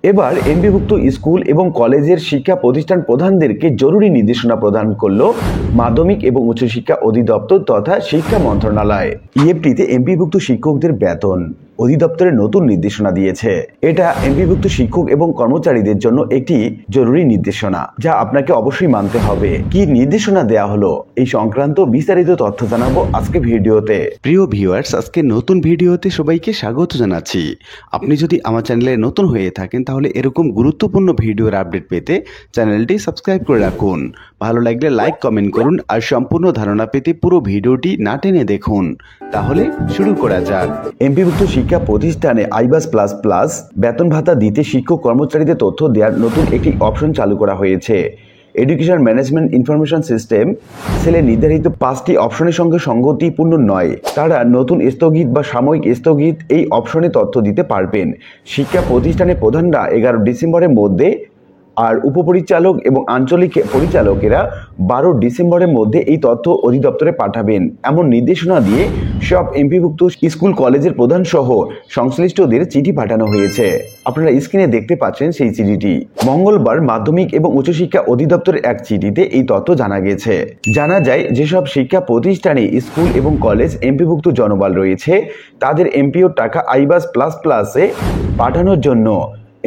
এবার এমপিভুক্ত স্কুল এবং কলেজের শিক্ষা প্রতিষ্ঠান প্রধানদেরকে জরুরি নির্দেশনা প্রদান করল মাধ্যমিক এবং উচ্চশিক্ষা অধিদপ্তর তথা শিক্ষা মন্ত্রণালয়। ইএফটিতে এমপিভুক্ত শিক্ষকদের বেতন অধিদপ্তরের নতুন নির্দেশনা দিয়েছে। এটা এমপিভুক্ত শিক্ষক এবং কর্মচারীদের জন্য একটি জরুরি নির্দেশনা, যা আপনাকে অবশ্যই মানতে হবে। কি নির্দেশনা দেয়া হলো এই সংক্রান্ত বিস্তারিত তথ্য জানাবো আজকে ভিডিওতে। প্রিয় ভিউয়ার্স, আজকে নতুন ভিডিওতে সবাইকে স্বাগত জানাচ্ছি। আপনি যদি আমার চ্যানেলে নতুন হয়ে থাকেন তাহলে এরকম গুরুত্বপূর্ণ ভিডিওর আপডেট পেতে চ্যানেলটি সাবস্ক্রাইব করে রাখুন। ভালো লাগলে লাইক কমেন্ট করুন আর সম্পূর্ণ ধারণা পেতে পুরো ভিডিওটি না টেনে দেখুন। তাহলে শুরু করা যাক। এমপিভুক্ত শিক্ষা প্রতিষ্ঠানে আইবাস প্লাস প্লাস বেতন ভাতা দিতে শিক্ষক কর্মচারীদের তথ্য দেওয়ার নতুন একটি অপশন চালু করা হয়েছে। এডুকেশন ম্যানেজমেন্ট ইনফরমেশন সিস্টেম সেলে নির্ধারিত 5টি অপশনের সঙ্গে সঙ্গতিপূর্ণ নয়। তারা নতুন স্থগিত বা সাময়িক স্থগিত এই অপশনে তথ্য দিতে পারবেন। শিক্ষা প্রতিষ্ঠানের প্রধানরা 11 ডিসেম্বরের মধ্যে আর উপপরিচালক এবং আঞ্চলিক পরিচালকেরা 12 ডিসেম্বরের মধ্যে এই তথ্য অধিদপ্তরে পাঠাবেন, এমন নির্দেশনা দিয়ে সব এমপিভুক্ত স্কুল কলেজের প্রধান সহ সংশ্লিষ্টদের চিঠি পাঠানো হয়েছে। আপনারা স্ক্রিনে দেখতে পাচ্ছেন সেই চিঠিটি। মঙ্গলবার মাধ্যমিক এবং উচ্চশিক্ষা অধিদপ্তরের এক চিঠিতে এই তথ্য জানা গেছে। জানা যায় যেসব শিক্ষা প্রতিষ্ঠানে স্কুল এবং কলেজ এমপিভুক্ত জনবল রয়েছে তাদের এমপিও টাকা আইবাস প্লাস প্লাসে পাঠানোর জন্য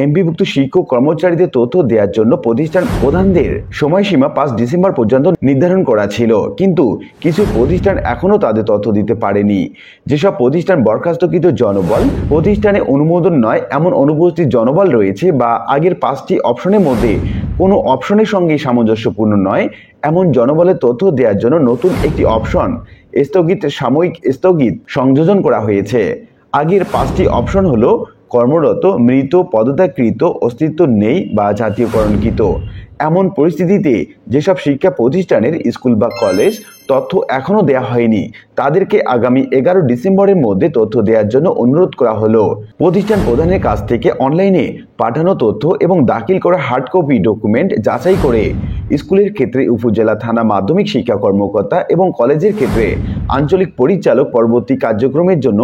এমপিভুক্ত শিক্ষক কর্মচারীদের তথ্য দেওয়ার জন্য প্রতিষ্ঠান প্রধানদের সময়সীমা 5 ডিসেম্বর পর্যন্ত নির্ধারণ করা ছিল, কিন্তু কিছু প্রতিষ্ঠান এখনও তাদের তথ্য দিতে পারেনি। যেসব প্রতিষ্ঠান বরখাস্তকৃত জনবল, প্রতিষ্ঠানে অনুমোদন নয় এমন অনুপস্থিত জনবল রয়েছে বা আগের 5টি অপশনের মধ্যে কোনো অপশনের সঙ্গে সামঞ্জস্যপূর্ণ নয়, এমন জনবলের তথ্য দেওয়ার জন্য নতুন একটি অপশন স্থগিত, সাময়িক স্থগিত সংযোজন করা হয়েছে। আগের 5টি অপশন হলো কর্মরত, মৃত, পদত্যাগকৃত, অস্তিত্ব নেই বা জাতীয়করণকৃত। এমন পরিস্থিতিতে যেসব শিক্ষা প্রতিষ্ঠানের স্কুল বা কলেজ তথ্য এখনও দেওয়া হয়নি তাদেরকে আগামী 11 ডিসেম্বরের মধ্যে তথ্য দেওয়ার জন্য অনুরোধ করা হলো। প্রতিষ্ঠান প্রধানের কাছ থেকে অনলাইনে পাঠানো তথ্য এবং দাখিল করা হার্ড কপি ডকুমেন্ট যাচাই করে স্কুলের ক্ষেত্রে উপজেলা থানা মাধ্যমিক শিক্ষা কর্মকর্তা এবং কলেজের ক্ষেত্রে আঞ্চলিক পরিচালক পরবর্তী কার্যক্রমের জন্য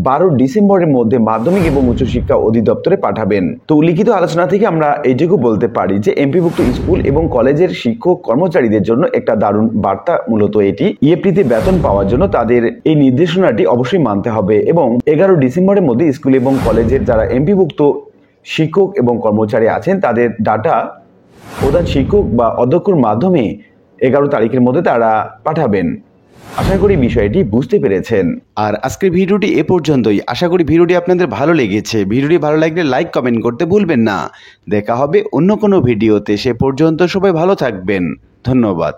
12 ডিসেম্বরের মধ্যে মাধ্যমিক এবং উচ্চশিক্ষা অধিদপ্তরে পাঠাবেন। তো লিখিত আলোচনা থেকে আমরা এইটুকু বলতে পারি যে এমপিভুক্ত স্কুল এবং কলেজের শিক্ষক কর্মচারীদের জন্য একটা দারুণ বার্তা। মূলত এটি ইএফটিতে বেতন পাওয়ার জন্য তাদের এই নির্দেশনাটি অবশ্যই মানতে হবে এবং 11 ডিসেম্বরের মধ্যে স্কুল এবং কলেজের যারা এমপিভুক্ত শিক্ষক এবং কর্মচারী আছেন তাদের ডাটা প্রধান শিক্ষক বা অধ্যক্ষর মাধ্যমে 11 তারিখের মধ্যে তারা পাঠাবেন। আশা করি বিষয়টি বুঝতে পেরেছেন। আর আজকের ভিডিওটি এ পর্যন্তই। আশা করি ভিডিওটি আপনাদের ভালো লেগেছে। ভিডিওটি ভালো লাগলে লাইক কমেন্ট করতে ভুলবেন না। দেখা হবে অন্য কোনো ভিডিওতে। সে পর্যন্ত সবাই ভালো থাকবেন। ধন্যবাদ।